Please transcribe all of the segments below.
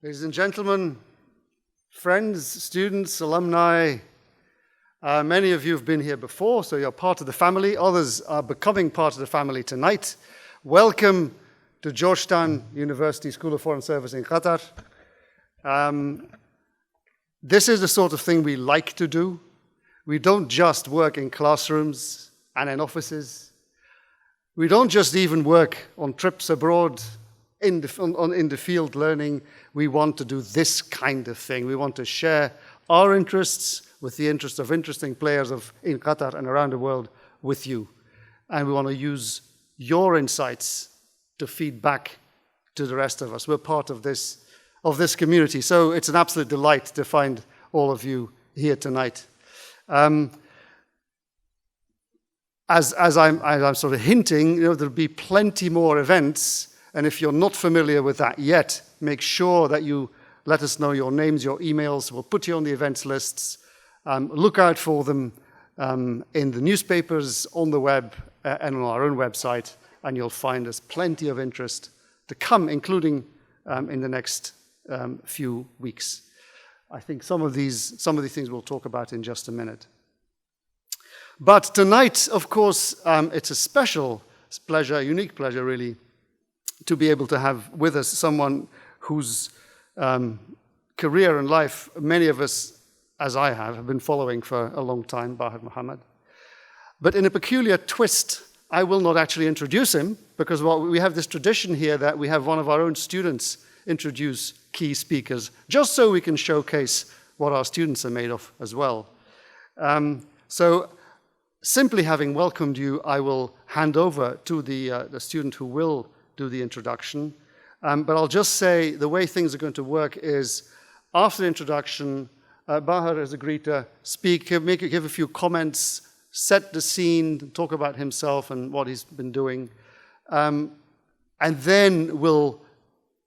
Ladies and gentlemen, friends, students, alumni, many of you have been here before, so you're part of the family. Others are becoming part of the family tonight. Welcome to Georgetown University School of Foreign Service in Qatar. This is the sort of thing we like to do. We don't just work in classrooms and in offices. We don't just even work on trips abroad in the field learning. We want to do this kind of thing. We want to share our interests with the interests of interesting players in Qatar and around the world with you. And we want to use your insights to feed back to the rest of us. We're part of this community. So it's an absolute delight to find all of you here tonight. As I'm sort of hinting, there'll be plenty more events. And if you're not familiar with that yet, make sure that you let us know your names, your emails. We'll put you on the events lists. Look out for them in the newspapers, on the web, and on our own website. And you'll find there's plenty of interest to come, including in the next few weeks. I think some of these things we'll talk about in just a minute. But tonight, of course, it's a special pleasure, a unique pleasure, really, to be able to have with us someone whose career and life many of us, as I have been following for a long time, Baher Mohamed. But in a peculiar twist, I will not actually introduce him, because we have this tradition here that we have one of our own students introduce key speakers, just so we can showcase what our students are made of as well. So simply having welcomed you, I will hand over to the student who will do the introduction. But I'll just say the way things are going to work is, after the introduction, Baher has agreed to speak, give a few comments, set the scene, talk about himself and what he's been doing. And then we'll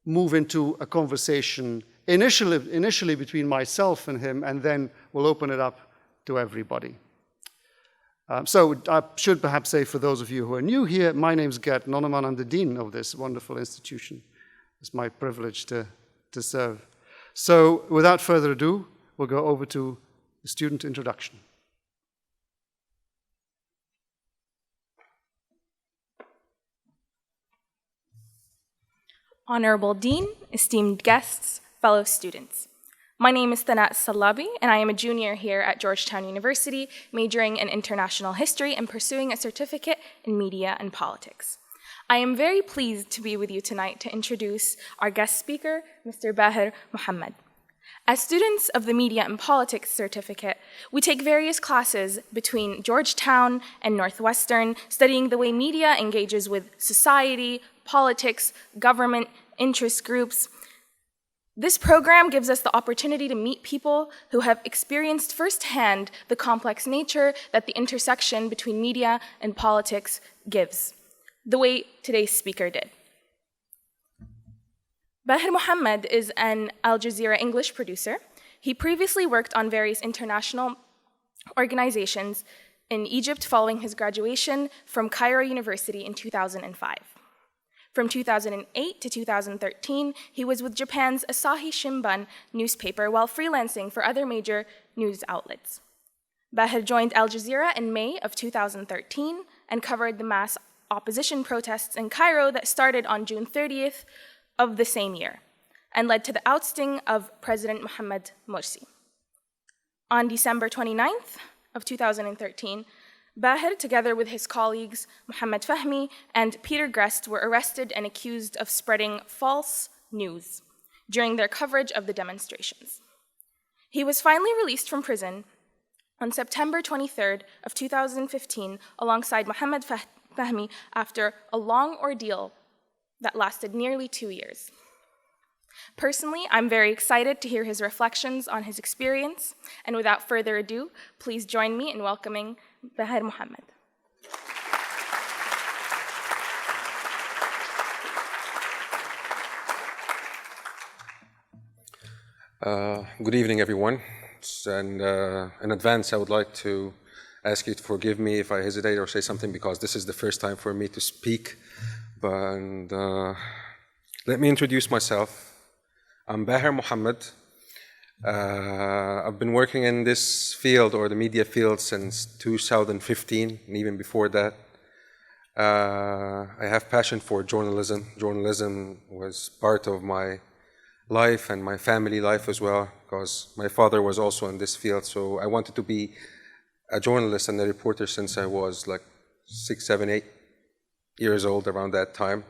move into a conversation, initially between myself and him, and then we'll open it up to everybody. So I should perhaps say, for those of you who are new here, my name's Gert Nonneman. I'm the dean of this wonderful institution. It's my privilege to serve. So without further ado, we'll go over to the student introduction. Honorable Dean, esteemed guests, fellow students. My name is Thanat Salabi, and I am a junior here at Georgetown University, majoring in international history and pursuing a certificate in media and politics. I am very pleased to be with you tonight to introduce our guest speaker, Mr. Baher Mohamed. As students of the Media and Politics certificate, we take various classes between Georgetown and Northwestern, studying the way media engages with society, politics, government, interest groups. This program gives us the opportunity to meet people who have experienced firsthand the complex nature that the intersection between media and politics gives, the way today's speaker did. Baher Mohamed is an Al Jazeera English producer. He previously worked on various international organizations in Egypt following his graduation from Cairo University in 2005. From 2008 to 2013, he was with Japan's Asahi Shimbun newspaper while freelancing for other major news outlets. Baher joined Al Jazeera in May of 2013 and covered the mass opposition protests in Cairo that started on June 30th of the same year and led to the ousting of President Mohamed Morsi. On December 29th of 2013, Baher, together with his colleagues Mohammed Fahmy and Peter Grest, were arrested and accused of spreading false news during their coverage of the demonstrations. He was finally released from prison on September 23rd of 2015 alongside Mohammed Fahmy after a long ordeal that lasted nearly 2 years. Personally, I'm very excited to hear his reflections on his experience, and without further ado, please join me in welcoming Baher Mohamed. Good evening, everyone. And in advance, I would like to ask you to forgive me if I hesitate or say something, because this is the first time for me to speak. But let me introduce myself. I'm Baher Mohamed. I've been working in this field, or the media field, since 2015, and even before that. I have passion for journalism. Journalism was part of my life and my family life as well, because my father was also in this field. So I wanted to be a journalist and a reporter since I was like 6, 7, 8 years old, around that time.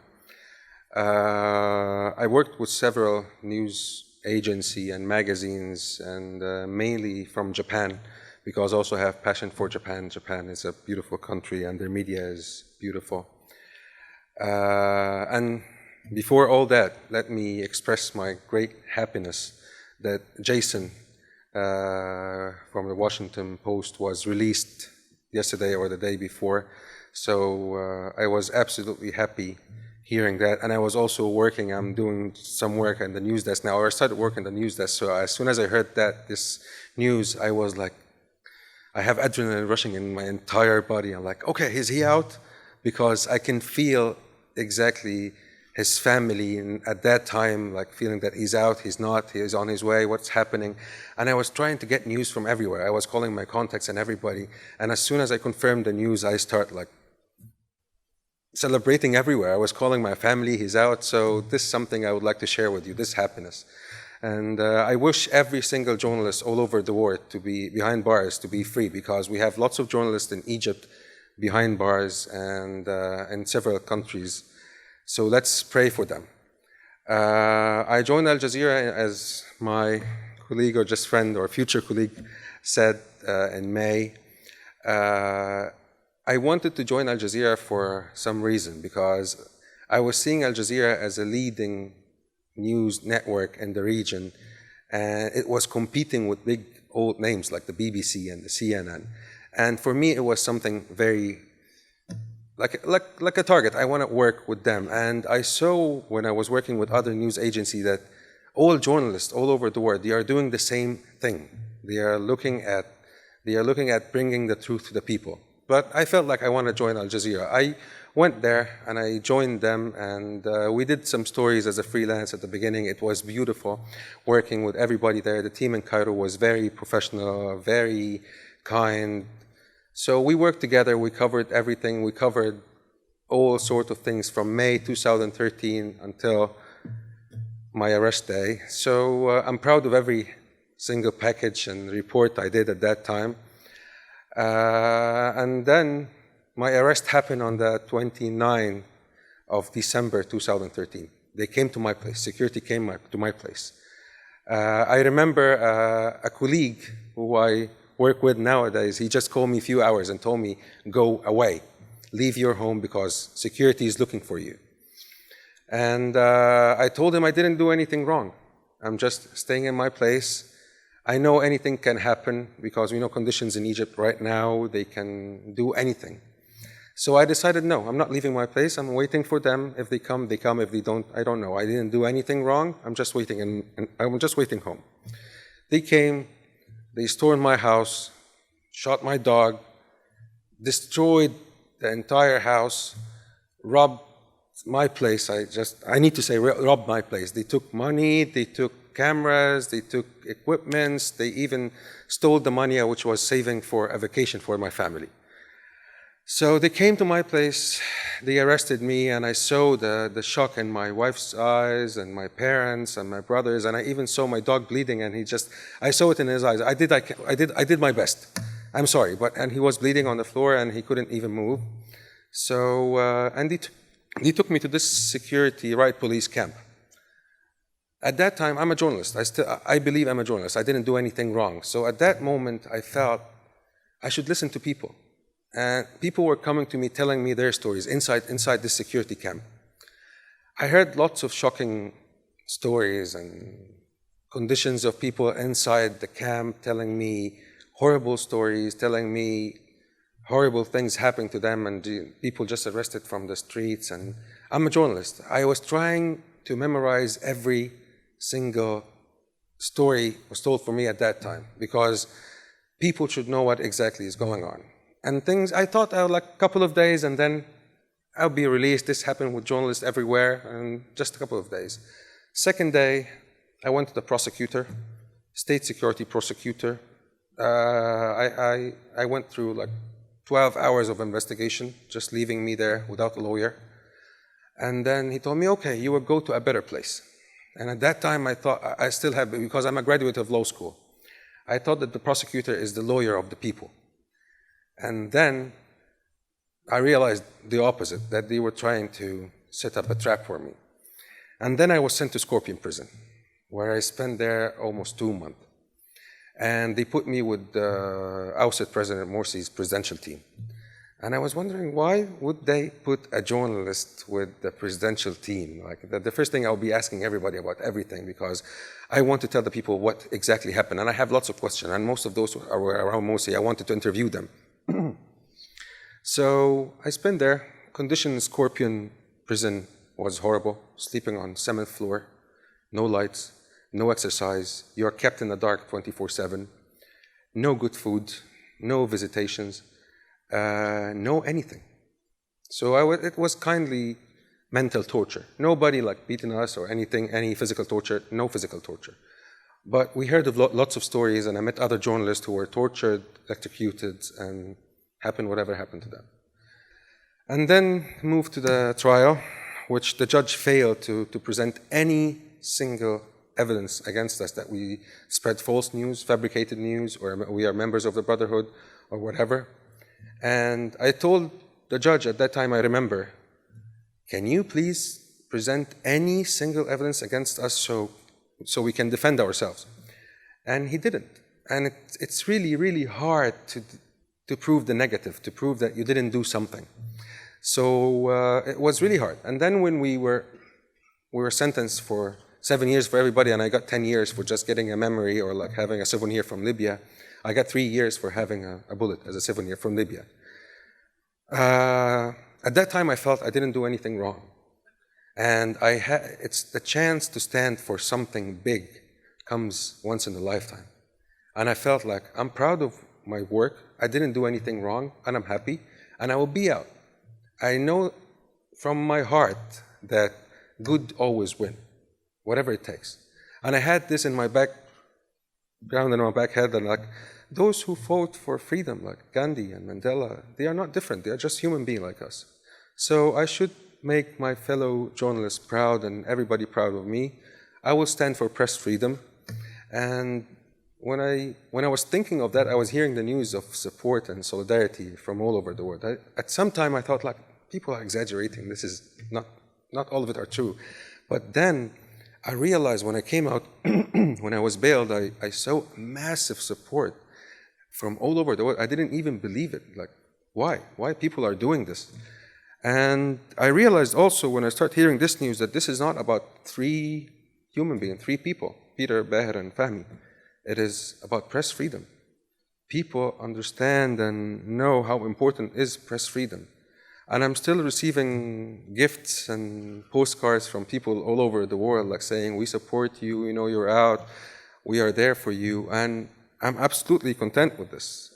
I worked with several news agency and magazines, and mainly from Japan, because I also have passion for Japan. Japan is a beautiful country and their media is beautiful. And before all that, let me express my great happiness that Jason from the Washington Post was released yesterday or the day before. So I was absolutely happy hearing that. And I was also working, I'm doing some work in the news desk now, or I started working in the news desk. So as soon as I heard that, this news, I was like, I have adrenaline rushing in my entire body. I'm like, okay, is he out? Because I can feel exactly his family, and at that time, like feeling that he's out, he's not, he's on his way, what's happening. And I was trying to get news from everywhere. I was calling my contacts and everybody. And as soon as I confirmed the news, I start like celebrating everywhere. I was calling my family, he's out. So this is something I would like to share with you, this happiness. And I wish every single journalist all over the world to be behind bars, to be free, because we have lots of journalists in Egypt behind bars and in several countries. So let's pray for them. I joined Al Jazeera, as my colleague or just friend or future colleague said, in May. I wanted to join Al Jazeera for some reason, because I was seeing Al Jazeera as a leading news network in the region, and it was competing with big old names like the BBC and the CNN. And for me, it was something very like a target. I want to work with them. And I saw when I was working with other news agencies that all journalists all over the world, they are doing the same thing. They are looking at bringing the truth to the people. But I felt like I want to join Al Jazeera. I went there and I joined them, and we did some stories as a freelance at the beginning. It was beautiful working with everybody there. The team in Cairo was very professional, very kind. So we worked together, we covered everything. We covered all sorts of things from May 2013 until my arrest day. So I'm proud of every single package and report I did at that time. And then my arrest happened on the 29th of December 2013. They came to my place, security came to my place. I remember a colleague who I work with nowadays, he just called me a few hours and told me, go away, leave your home because security is looking for you. And I told him I didn't do anything wrong. I'm just staying in my place. I know anything can happen because we know conditions in Egypt right now, they can do anything. So I decided, no, I'm not leaving my place. I'm waiting for them. If they come, they come. If they don't, I don't know. I didn't do anything wrong. I'm just waiting, and I'm just waiting home. They came, they stormed my house, shot my dog, destroyed the entire house, robbed my place. I need to say, robbed my place. They took money, they took cameras, they took equipments, they even stole the money which was saving for a vacation for my family. So they came to my place, they arrested me, and I saw the shock in my wife's eyes and my parents and my brothers, and I even saw my dog bleeding, and I saw it in his eyes. I did my best. I'm sorry, and he was bleeding on the floor and he couldn't even move. So, and they took me to this security riot police camp. At that time, I'm a journalist. I believe I'm a journalist. I didn't do anything wrong. So at that moment, I felt I should listen to people. And people were coming to me, telling me their stories inside this security camp. I heard lots of shocking stories and conditions of people inside the camp telling me horrible stories, telling me horrible things happening to them, and people just arrested from the streets. And I'm a journalist. I was trying to memorize every single story was told for me at that time, because people should know what exactly is going on. And things, I thought I would like a couple of days and then I'll be released. This happened with journalists everywhere, and just a couple of days. Second day, I went to the prosecutor, state security prosecutor. I went through like 12 hours of investigation, just leaving me there without a lawyer. And then he told me, okay, you will go to a better place. And at that time, I thought, I still have, because I'm a graduate of law school, I thought that the prosecutor is the lawyer of the people. And then I realized the opposite, that they were trying to set up a trap for me. And then I was sent to Scorpion Prison, where I spent there almost 2 months. And they put me with ousted President Morsi's presidential team. And I was wondering, why would they put a journalist with the presidential team? Like the first thing I'll be asking everybody about everything, because I want to tell the people what exactly happened. And I have lots of questions, and most of those are around Morsi. I wanted to interview them. So I spent there. Condition in Scorpion Prison was horrible. Sleeping on 7th floor, no lights, no exercise. You are kept in the dark 24/7. No good food, no visitations. No anything. So it was kindly mental torture. Nobody like beating us or anything, any physical torture, no physical torture. But we heard of lots of stories, and I met other journalists who were tortured, electrocuted, and whatever happened to them. And then moved to the trial, which the judge failed to present any single evidence against us that we spread false news, fabricated news, or we are members of the Brotherhood, or whatever. And I told the judge at that time, I remember, can you please present any single evidence against us so we can defend ourselves? And he didn't. And it's really, really hard to prove the negative, to prove that you didn't do something. So it was really hard. And then when we were sentenced for 7 years for everybody, and I got 10 years for just getting a memory or like having a souvenir from Libya, I got 3 years for having a bullet as a souvenir from Libya. At that time, I felt I didn't do anything wrong. And it's the chance to stand for something big comes once in a lifetime. And I felt like I'm proud of my work. I didn't do anything wrong, and I'm happy, and I will be out. I know from my heart that good always wins, whatever it takes. And I had this in my background, in my back head, and like, those who fought for freedom, like Gandhi and Mandela, they are not different. They are just human beings like us. So I should make my fellow journalists proud and everybody proud of me. I will stand for press freedom. And when I was thinking of that, I was hearing the news of support and solidarity from all over the world. At some time, I thought, like, people are exaggerating. This is not all of it are true. But then I realized when I came out, when I was bailed, I saw massive support from all over the world. I didn't even believe it. Like, why? Why people are doing this? And I realized also when I started hearing this news that this is not about 3 human beings, 3 people, Peter, Baher, and Fahmy. It is about press freedom. People understand and know how important is press freedom. And I'm still receiving gifts and postcards from people all over the world, like saying, we support you, you know, you're out, we are there for you. And I'm absolutely content with this.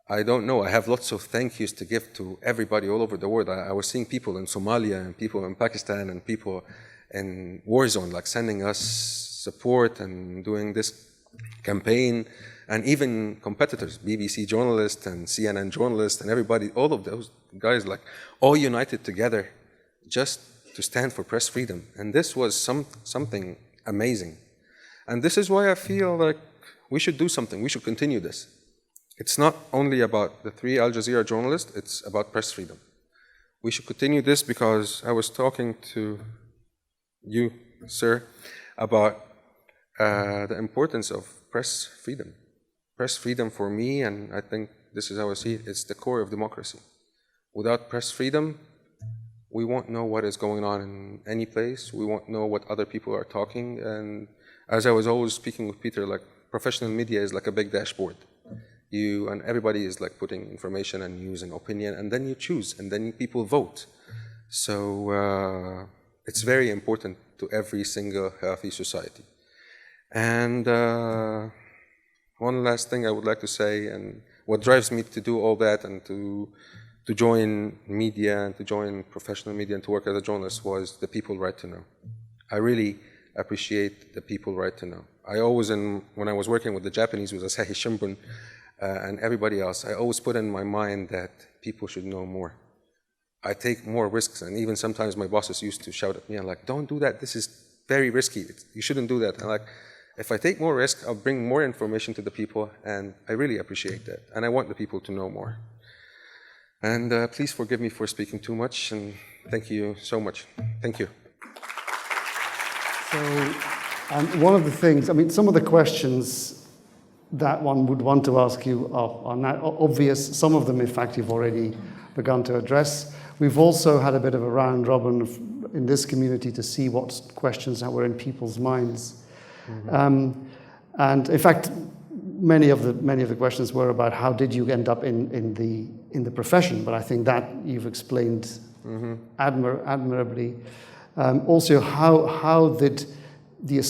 I don't know, I have lots of thank yous to give to everybody all over the world. I was seeing people in Somalia and people in Pakistan and people in war zone, like sending us support and doing this campaign, and even competitors, BBC journalists and CNN journalists and everybody, all of those guys, like all united together just to stand for press freedom. And this was something amazing. And this is why I feel like we should do something, we should continue this. It's not only about the 3 Al Jazeera journalists, it's about press freedom. We should continue this because I was talking to you, sir, about the importance of press freedom. Press freedom for me, and I think this is how I see it, it's the core of democracy. Without press freedom, we won't know what is going on in any place. We won't know what other people are talking. And as I was always speaking with Peter, like professional media is like a big dashboard. You and everybody is like putting information and news and opinion, and then you choose, and then people vote. So it's very important to every single healthy society. And one last thing I would like to say, and what drives me to do all that and to join media and to join professional media and to work as a journalist was the people right to know. I really appreciate the people right to know. I always, when I was working with the Japanese, with Asahi Shimbun and everybody else, I always put in my mind that people should know more. I take more risks, and even sometimes my bosses used to shout at me, I'm like, don't do that, this is very risky, you shouldn't do that. And like, if I take more risk, I'll bring more information to the people, and I really appreciate that. And I want the people to know more. And please forgive me for speaking too much, and thank you so much. Thank you. So, one of the things, I mean, some of the questions that one would want to ask you are not obvious. Some of them, in fact, you've already begun to address. We've also had a bit of a round robin in this community to see what questions that were in people's minds. Mm-hmm. And in fact, many of the questions were about how did you end up in the profession, but I think that you've explained admirably. Also, how did the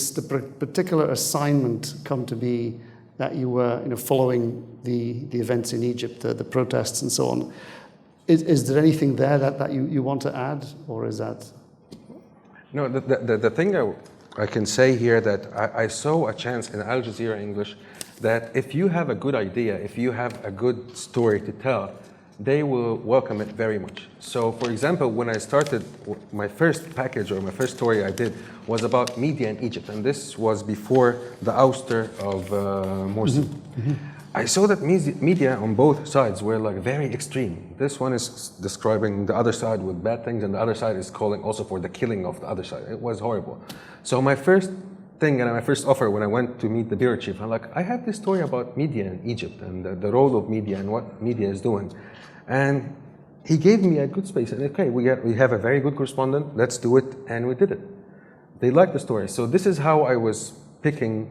particular assignment come to be that you were following the events in Egypt, the protests and so on? Is there anything there that you want to add, or is that? No, the thing I can say here that I saw a chance in Al Jazeera English that if you have a good idea, if you have a good story to tell, they will welcome it very much. So, for example, when I started, my first package or my first story I did was about media in Egypt, and this was before the ouster of Morsi. Mm-hmm. I saw that media on both sides were like very extreme. This one is describing the other side with bad things, and the other side is calling also for the killing of the other side. It was horrible. So my first thing and my first offer when I went to meet the bureau chief, I'm like, I have this story about media in Egypt and the role of media and what media is doing. And he gave me a good space. And okay, we have a very good correspondent, let's do it. And we did it. They liked the story. So this is how I was picking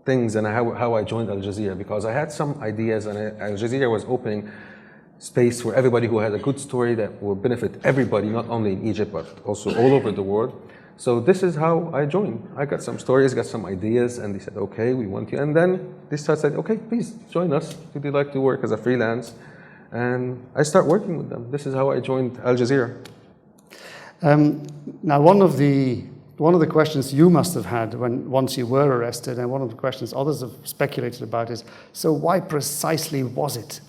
things and how I joined Al Jazeera, because I had some ideas, and Al Jazeera was opening space for everybody who had a good story that will benefit everybody, not only in Egypt, but also all over the world. So this is how I joined. I got some stories, got some ideas, and they said, okay, we want you. And then they said, okay, please join us. Would you like to work as a freelance? And I start working with them. This is how I joined Al Jazeera. Now, one of the questions you must have had once you were arrested, and one of the questions others have speculated about is, so why precisely was it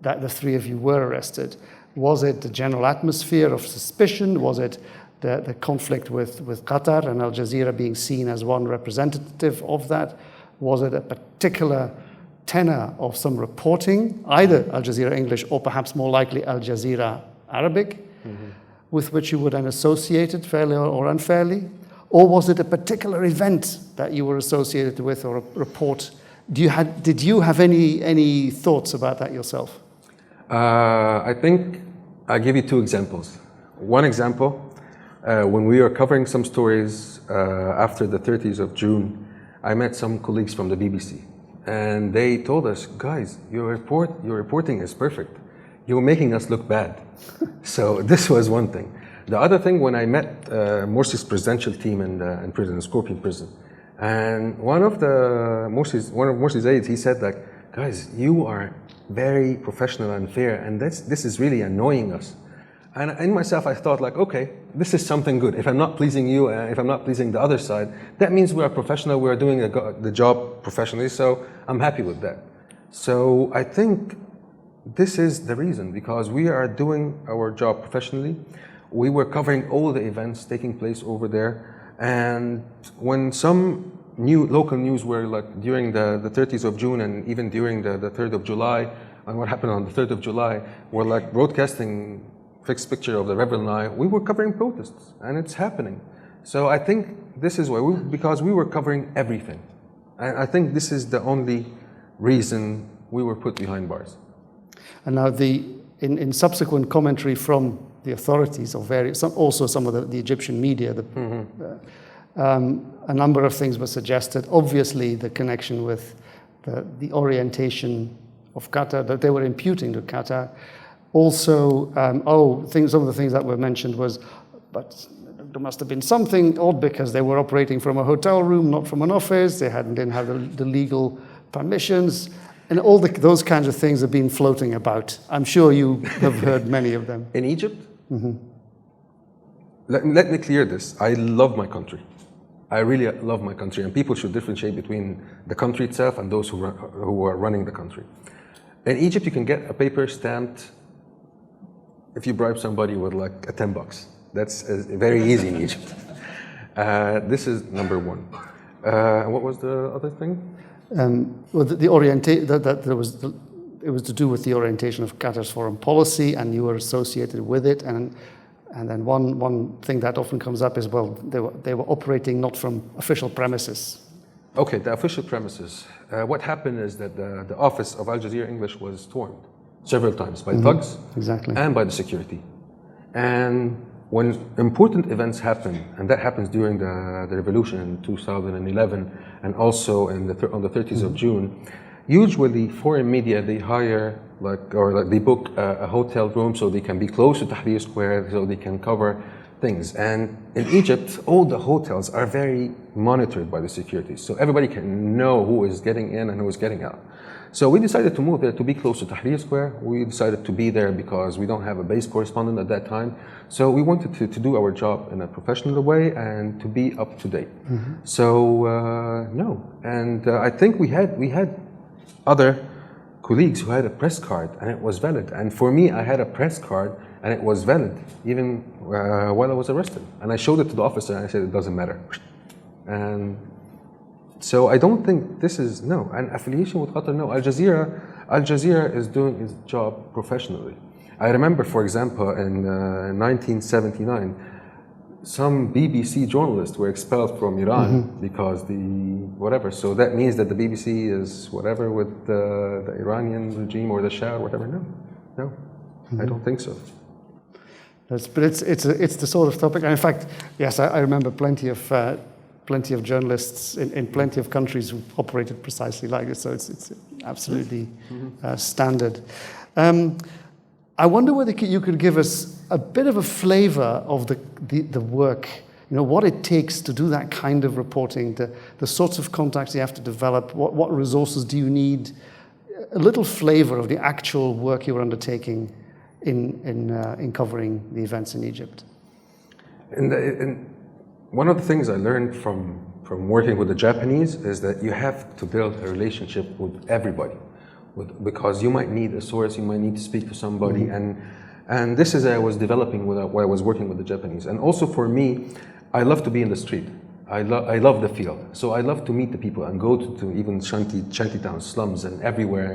that the three of you were arrested? Was it the general atmosphere of suspicion? Was it the conflict with Qatar and Al Jazeera being seen as one representative of that? Was it a particular tenor of some reporting, either Al Jazeera English or perhaps more likely Al Jazeera Arabic, with which you were then associated fairly or unfairly? Or was it a particular event that you were associated with, or a report? Did you have any thoughts about that yourself? I think I'll give you two examples. One example, when we were covering some stories after the 30th of June, I met some colleagues from the BBC, and they told us, guys, your reporting is perfect. You're making us look bad. So this was one thing. The other thing, when I met Morsi's presidential team in prison, Scorpion prison, and one of Morsi's aides, he said, like, guys, you are very professional and fair, and this is really annoying us. And in myself, I thought, like, okay, this is something good. If I'm not pleasing you, if I'm not pleasing the other side, that means we are professional, we are doing the job professionally, so I'm happy with that. So I think this is the reason, because we are doing our job professionally. We were covering all the events taking place over there, and when some local news were like during the 30th of June and even during the 3rd of July, and what happened on the 3rd of July, were like broadcasting fixed picture of the Rebel Nile, we were covering protests, and it's happening. So I think this is why, because we were covering everything. And I think this is the only reason we were put behind bars. And now in subsequent commentary from the authorities of also some of the Egyptian media, a number of things were suggested. Obviously, the connection with the orientation of Qatar, that they were imputing to Qatar. Also, some of the things that were mentioned was, but there must have been something odd because they were operating from a hotel room, not from an office. They didn't have the legal permissions. And all those kinds of things have been floating about. I'm sure you have heard many of them. In Egypt? Mm-hmm. Let me clear this. I love my country. I really love my country, and people should differentiate between the country itself and those who are running the country. In Egypt, you can get a paper stamped if you bribe somebody with like a $10. That's very easy in Egypt. This is number one. What was the other thing? Well, it was to do with the orientation of Qatar's foreign policy, and you were associated with it. And then one thing that often comes up is, well, they were operating not from official premises. Okay, the official premises. What happened is that the office of Al Jazeera English was stormed several times by thugs and by the security. And when important events happen, and that happens during the revolution in 2011 and also on the 30th of June, usually foreign media, they hire they book a hotel room so they can be close to Tahrir Square, so they can cover things. And in Egypt, all the hotels are very monitored by the security, so everybody can know who is getting in and who is getting out. So we decided to move there to be close to Tahrir Square. We decided to be there because we don't have a base correspondent at that time. So we wanted to do our job in a professional way and to be up to date. So no, and I think we had other colleagues who had a press card and it was valid. And for me, I had a press card and it was valid even while I was arrested. And I showed it to the officer and I said, it doesn't matter. And so I don't think this is, no, an affiliation with Qatar, no. Al Jazeera is doing its job professionally. I remember, for example, in 1979, some BBC journalists were expelled from Iran because whatever. So that means that the BBC is whatever with the Iranian regime or the Shah or whatever. No, I don't think so. But it's the sort of topic. And in fact, yes, I remember plenty of journalists in plenty of countries who operated precisely like this. So it's absolutely standard. I wonder whether you could give us a bit of a flavor of the work, what it takes to do that kind of reporting, the sorts of contacts you have to develop, what resources do you need, a little flavor of the actual work you're undertaking in covering the events in Egypt. And one of the things I learned from working with the Japanese is that you have to build a relationship with everybody. Because you might need a source, you might need to speak to somebody, and this is I was developing while I was working with the Japanese. And also for me, I love to be in the street. I love the field, so I love to meet the people and go to even shanty towns, slums, and everywhere,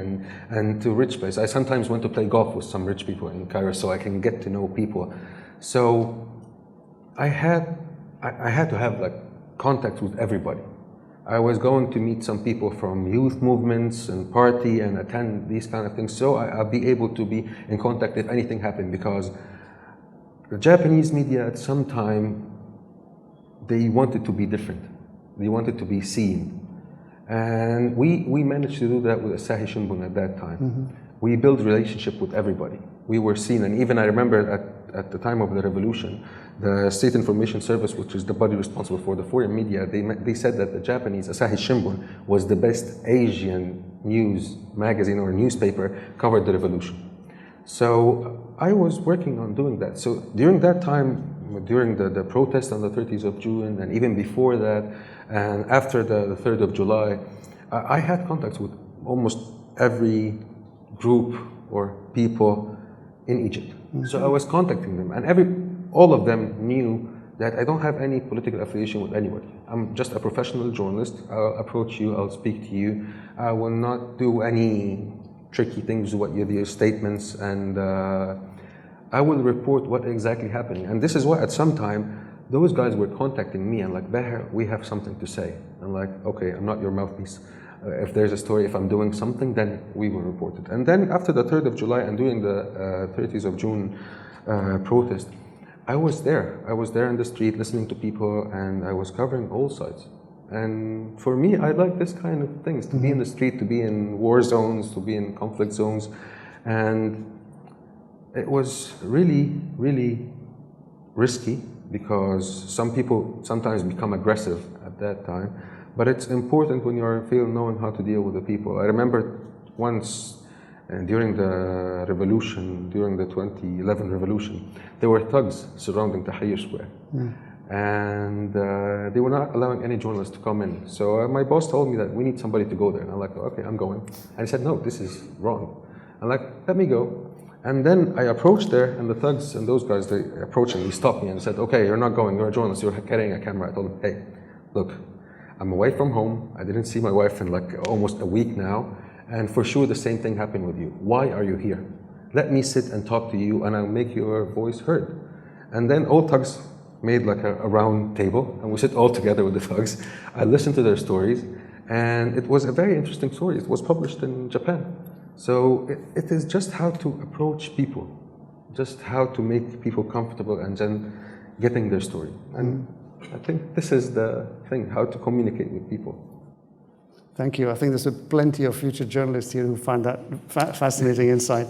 and to rich places. I sometimes went to play golf with some rich people in Cairo, so I can get to know people. So I had to have contact with everybody. I was going to meet some people from youth movements and party and attend these kind of things, so I'll be able to be in contact if anything happened, because the Japanese media at some time, they wanted to be different. They wanted to be seen. And we managed to do that with Asahi Shimbun at that time. We built relationship with everybody. We were seen, and even I remember at the time of the revolution, the State Information Service, which is the body responsible for the foreign media, they said that the Japanese Asahi Shimbun was the best Asian news magazine or newspaper covered the revolution. So I was working on doing that. So during that time, during the protest on the 30th of June, and even before that, and after the 3rd of July, I had contacts with almost every group or people in Egypt. So I was contacting them, and all of them knew that I don't have any political affiliation with anybody. I'm just a professional journalist. I'll approach you, I'll speak to you. I will not do any tricky things with your statements, and I will report what exactly happening. And this is why at some time, those guys were contacting me and like, Baher, we have something to say. I'm like, okay, I'm not your mouthpiece. If there's a story, if I'm doing something, then we will report it. And then after the 3rd of July and during the 30th of June protest, I was there. I was there in the street listening to people, and I was covering all sides. And for me, I like this kind of things, to be in the street, to be in war zones, to be in conflict zones. And it was really, really risky, because some people sometimes become aggressive at that time. But it's important when you feel knowing how to deal with the people. I remember once during the revolution, during the 2011 revolution, there were thugs surrounding Tahrir Square. and they were not allowing any journalists to come in. So my boss told me that we need somebody to go there. And I'm like, okay, I'm going. And he said, no, this is wrong. I'm like, let me go. And then I approached there, and the thugs and those guys, they approached me, he stopped me and said, okay, you're not going, you're a journalist, you're carrying a camera. I told him, hey, look, I'm away from home. I didn't see my wife in like almost a week now. And for sure the same thing happened with you. Why are you here? Let me sit and talk to you, and I'll make your voice heard. And then all thugs made like a round table, and we sit all together with the thugs. I listened to their stories, and it was a very interesting story. It was published in Japan. So it is just how to approach people, just how to make people comfortable and then getting their story. And I think this is the thing, how to communicate with people. Thank you. I think there's plenty of future journalists here who find that fascinating insight.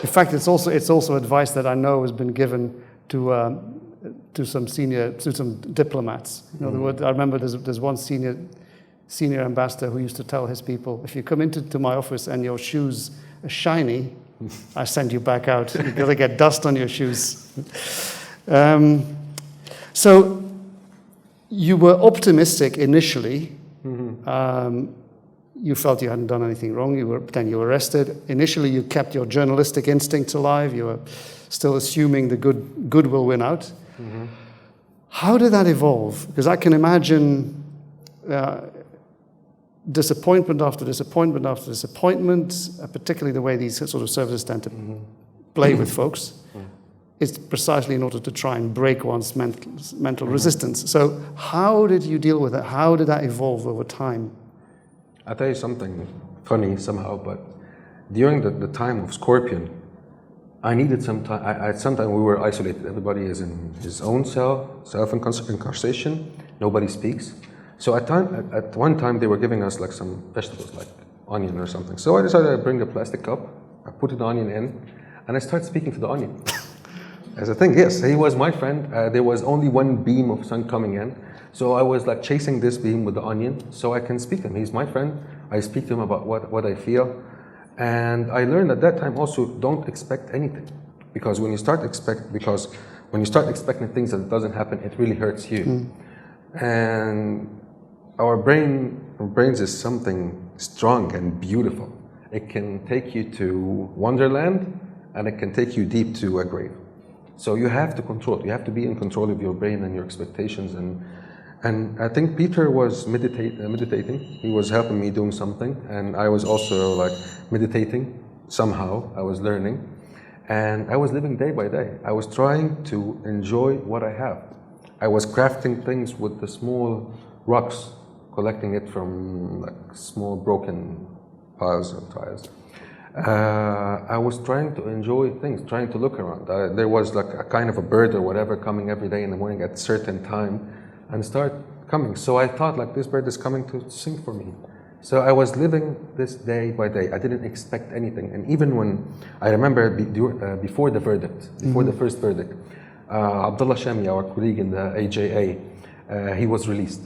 In fact, it's also advice that I know has been given to some diplomats. You know, I remember there's one senior ambassador who used to tell his people, if you come into my office and your shoes are shiny, I send you back out. You're going to get dust on your shoes. So you were optimistic initially. You felt you hadn't done anything wrong. Then you were arrested. Initially, you kept your journalistic instincts alive. You were still assuming the good will win out. How did that evolve? Because I can imagine disappointment after disappointment after disappointment, particularly the way these sort of services tend to play with folks, is precisely in order to try and break one's mental resistance. So how did you deal with it? How did that evolve over time? I'll tell you something funny somehow, but during the time of Scorpion, I needed some time. Sometimes we were isolated. Everybody is in his own cell, self-incarceration. Nobody speaks. So at one time, they were giving us like some vegetables, like onion or something. So I decided I'd bring a plastic cup, I put an onion in, and I started speaking to the onion. As a thing, yes, he was my friend. There was only one beam of sun coming in. So I was like chasing this beam with the onion so I can speak to him. He's my friend. I speak to him about what I feel. And I learned at that time also, don't expect anything. Because when you start expecting things that doesn't happen, it really hurts you. And our brains is something strong and beautiful. It can take you to wonderland, and it can take you deep to a grave. So you have to control it. You have to be in control of your brain and your expectations. And I think Peter was meditating. He was helping me doing something. And I was also like meditating somehow. I was learning. And I was living day by day. I was trying to enjoy what I have. I was crafting things with the small rocks, collecting it from like small broken piles of tiles. I was trying to enjoy things, trying to look around. There was like a kind of a bird or whatever coming every day in the morning at a certain time and start coming. So I thought like this bird is coming to sing for me. So I was living this day by day. I didn't expect anything. And even when, I remember before the verdict, before the first verdict, Abdullah Shami, our colleague in the AJA, he was released.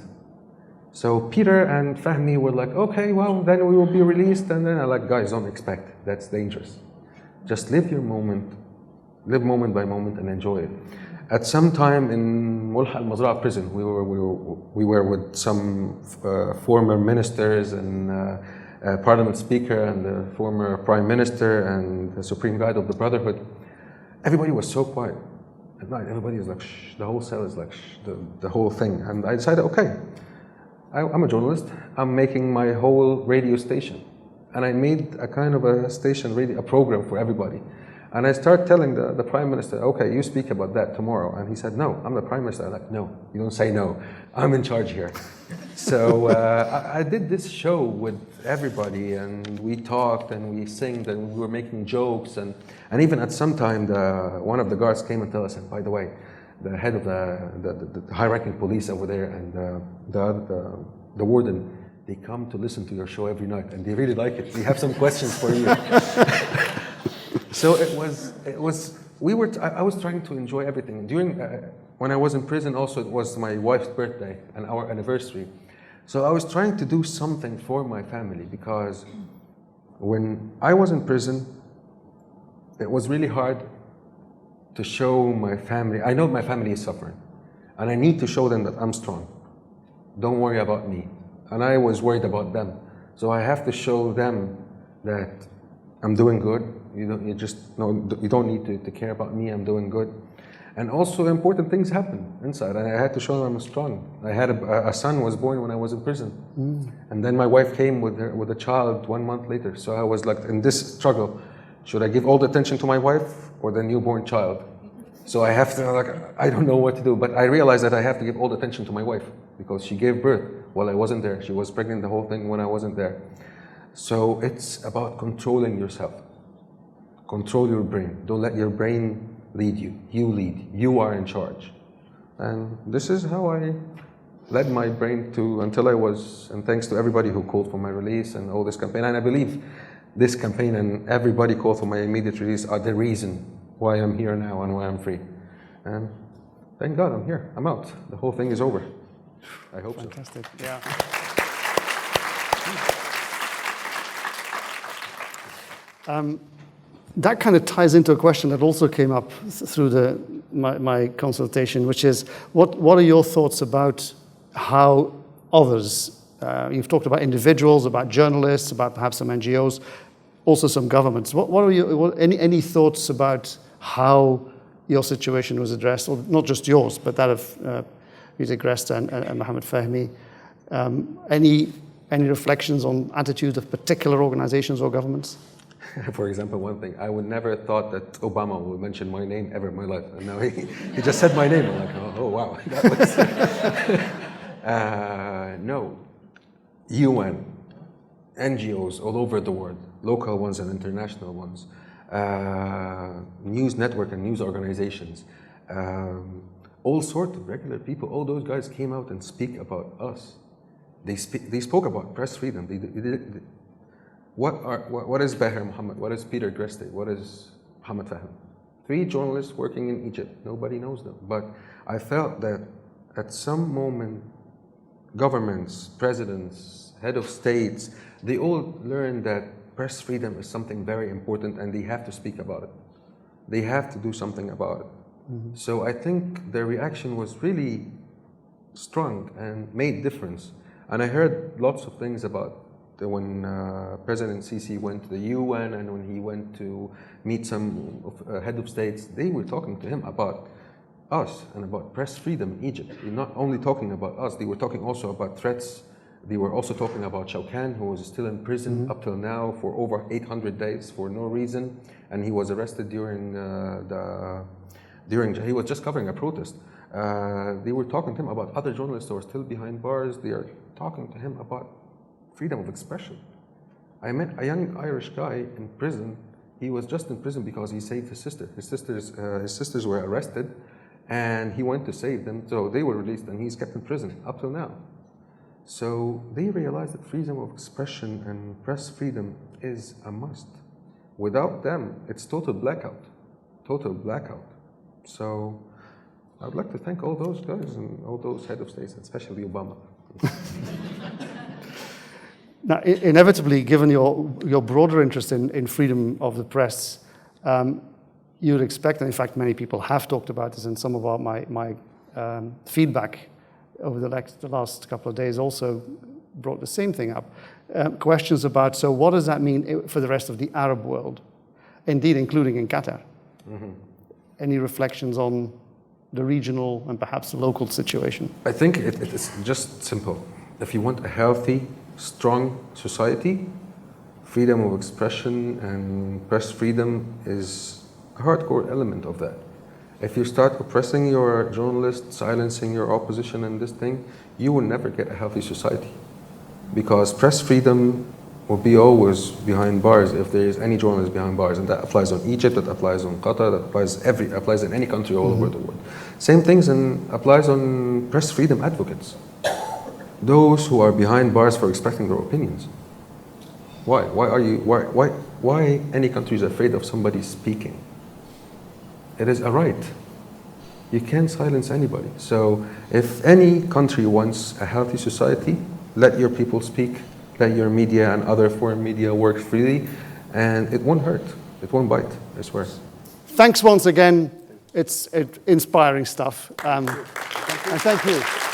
So Peter and Fahmi were like, okay, well, then we will be released. And then I'm like, guys, don't expect. That's dangerous. Just live your moment, live moment by moment and enjoy it. At some time in Mulha al-Mazra prison, we were with some former ministers and parliament speaker and the former prime minister and the supreme guide of the Brotherhood. Everybody was so quiet. At night, everybody is like, shh. The whole cell is like, shh, the whole thing. And I decided, okay, I'm a journalist. I'm making my whole radio station. And I made a kind of a station, a program for everybody. And I started telling the prime minister, okay, you speak about that tomorrow. And he said, no, I'm the prime minister. I'm like, no, you don't say no. I'm in charge here. So I did this show with everybody, and we talked and we sang and we were making jokes. And even at some time, one of the guards came and told us, and by the way, the head of the high-ranking police over there and the warden, they come to listen to your show every night, and they really like it. We have some questions for you. So I was trying to enjoy everything. When I was in prison also, it was my wife's birthday and our anniversary. So I was trying to do something for my family, because when I was in prison, it was really hard to show my family. I know my family is suffering. And I need to show them that I'm strong. Don't worry about me. And I was worried about them. So I have to show them that I'm doing good. You don't need to care about me. I'm doing good. And also important things happen inside. And I had to show them I'm strong. I had a son was born when I was in prison. And then my wife came with a child 1 month later. So I was like in this struggle. Should I give all the attention to my wife or the newborn child? So I have to, I don't know what to do. But I realized that I have to give all the attention to my wife because she gave birth while I wasn't there. She was pregnant the whole thing when I wasn't there. So it's about controlling yourself. Control your brain. Don't let your brain lead you. You lead. You are in charge. And this is how I led my brain until I was, and thanks to everybody who called for my release and all this campaign. And I believe this campaign and everybody called for my immediate release are the reason why I'm here now and why I'm free. And thank God I'm here. I'm out. The whole thing is over. I hope so. Fantastic. Yeah. That kind of ties into a question that also came up through my consultation, which is, what are your thoughts about how others, you've talked about individuals, about journalists, about perhaps some NGOs, also some governments. What are any thoughts about how your situation was addressed, or not just yours, but that of Peter Greste and Mohamed Fahmy? Any reflections on attitudes of particular organizations or governments? For example, one thing, I would never have thought that Obama would mention my name ever in my life. And now he just said my name. I'm like, oh wow. That was no. UN, NGOs all over the world, local ones and international ones, news network and news organizations, all sorts of regular people, all those guys came out and speak about us. They spoke about press freedom. What is Baher Mohamed? What is Peter Greste? What is Mohamed Fahmy? 3 journalists working in Egypt. Nobody knows them. But I felt that at some moment, governments, presidents, head of states, they all learned that press freedom is something very important and they have to speak about it. They have to do something about it. So I think their reaction was really strong and made difference. And I heard lots of things about when President Sisi went to the UN and when he went to meet some head of states, they were talking to him about us and about press freedom in Egypt. They're not only talking about us, they were talking also about threats. They were also talking about Shawkan, who was still in prison up till now for over 800 days for no reason. And he was arrested during he was just covering a protest. They were talking to him about other journalists who are still behind bars. They are talking to him about freedom of expression. I met a young Irish guy in prison. He was just in prison because he saved his sister. His sisters were arrested, and he went to save them. So they were released, and he's kept in prison up till now. So they realized that freedom of expression and press freedom is a must. Without them, it's total blackout. Total blackout. So I would like to thank all those guys and all those head of states, especially Obama. Now, inevitably, given your broader interest in freedom of the press, you would expect, and in fact many people have talked about this, and some of my feedback over the last couple of days also brought the same thing up. Questions about, so what does that mean for the rest of the Arab world, indeed including in Qatar? Any reflections on the regional and perhaps the local situation? I think it's just simple. If you want a healthy, strong society, freedom of expression and press freedom is a hardcore element of that. If you start oppressing your journalists, silencing your opposition and this thing, you will never get a healthy society. Because press freedom will be always behind bars if there is any journalist behind bars. And that applies on Egypt, that applies on Qatar, that applies in any country all over the world. Same things applies on press freedom advocates. Those who are behind bars for expressing their opinions. Why any country is afraid of somebody speaking? It is a right. You can't silence anybody. So if any country wants a healthy society, let your people speak, let your media and other foreign media work freely, and it won't hurt. It won't bite, I swear. Thanks once again. It's inspiring stuff. And thank you.